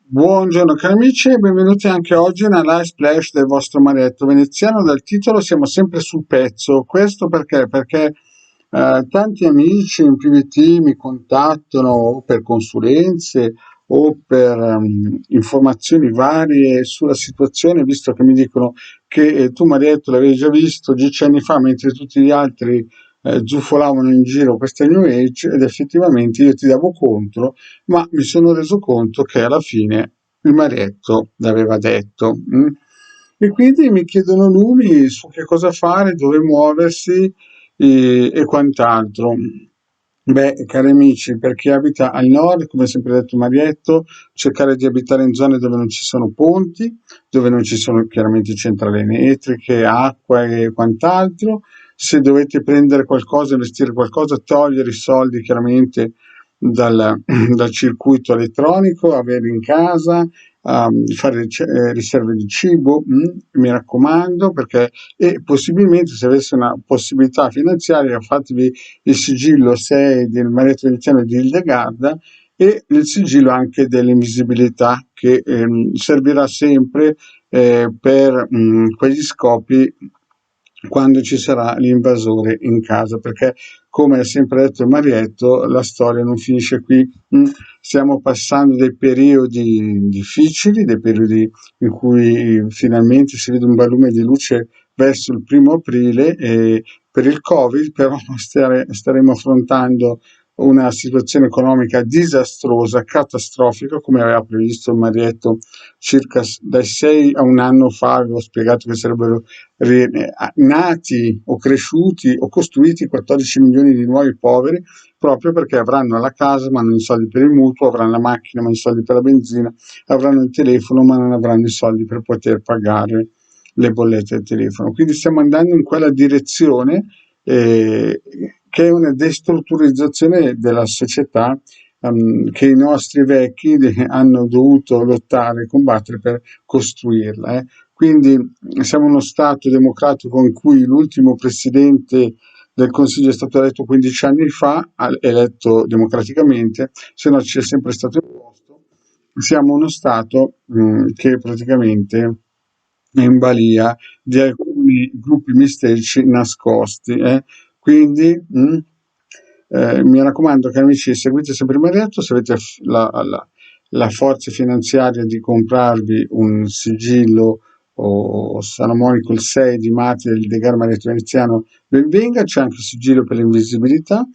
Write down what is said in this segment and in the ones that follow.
Buongiorno cari amici e benvenuti anche oggi nella live splash del vostro Marietto Veneziano. Dal titolo siamo sempre sul pezzo. Questo perché? Perché tanti amici in PVT mi contattano o per consulenze o per informazioni varie sulla situazione, visto che mi dicono che tu Marietto l'avevi già visto 10 anni fa, mentre tutti gli altri zufolavano in giro questa New Age, ed effettivamente io ti davo contro, ma mi sono reso conto che alla fine il Marietto l'aveva detto. E quindi mi chiedono lumi su che cosa fare, dove muoversi e quant'altro. Beh, cari amici, per chi abita al nord, come ha sempre detto Marietto, cercare di abitare in zone dove non ci sono ponti, dove non ci sono chiaramente centrali elettriche, acqua e quant'altro. Se dovete prendere qualcosa, investire qualcosa, togliere i soldi chiaramente dal, dal circuito elettronico, avere in casa, fare riserve di cibo, mi raccomando, perché e possibilmente se avesse una possibilità finanziaria fatevi il sigillo 6 del Maretto Veneziano di Hildegarda e il sigillo anche dell'invisibilità che servirà sempre per quegli scopi quando ci sarà l'invasore in casa, perché come ha sempre detto il Marietto, la storia non finisce qui. Stiamo passando dei periodi difficili, dei periodi in cui finalmente si vede un barlume di luce verso il 1° aprile e per il Covid, però staremo affrontando una situazione economica disastrosa, catastrofica, come aveva previsto il Marietto circa dai 6 a un anno fa, avevo spiegato che sarebbero nati o cresciuti o costruiti 14 milioni di nuovi poveri, proprio perché avranno la casa ma non i soldi per il mutuo, avranno la macchina ma i soldi per la benzina, avranno il telefono ma non avranno i soldi per poter pagare le bollette del telefono. Quindi stiamo andando in quella direzione che è una destrutturizzazione della società che i nostri vecchi hanno dovuto lottare e combattere per costruirla. Quindi siamo uno Stato democratico in cui l'ultimo presidente del Consiglio è stato eletto 15 anni fa, eletto democraticamente, se no ci è sempre stato imposto. Siamo uno Stato che praticamente è in balia di alcuni gruppi misterici nascosti. Quindi mi raccomando, cari amici, seguite sempre il Marietto, se avete la forza finanziaria di comprarvi un sigillo o San Monico il 6 di Mati del Degar Marietto Veneziano, ben venga, c'è anche il sigillo per l'invisibilità.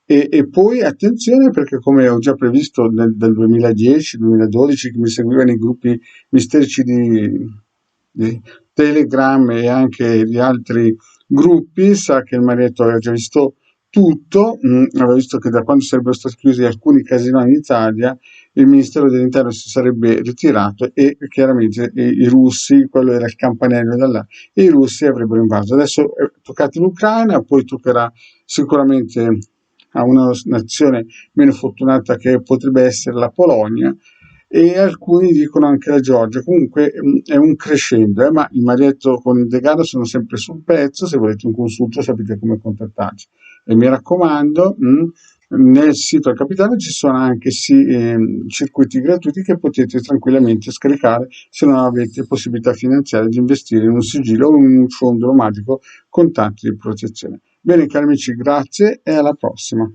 E poi attenzione perché come ho già previsto nel 2010-2012 che mi seguivano i gruppi misterici di Telegram e anche di altri gruppi, sa che il Marietto aveva già visto tutto, aveva visto che da quando sarebbero stati chiusi alcuni casinò in Italia, il Ministero dell'Interno si sarebbe ritirato e chiaramente i russi, quello era il campanello da là, e i russi avrebbero invaso. Adesso è toccato l'Ucraina, poi toccherà sicuramente a una nazione meno fortunata che potrebbe essere la Polonia, e alcuni dicono anche la Georgia. Comunque è un crescendo, ma il Marietto con il Degano sono sempre sul pezzo, se volete un consulto sapete come contattarci. E mi raccomando, nel sito del Capitale ci sono anche circuiti gratuiti che potete tranquillamente scaricare se non avete possibilità finanziaria di investire in un sigillo o in un ciondolo magico con tanti di protezione. Bene cari amici, grazie e alla prossima.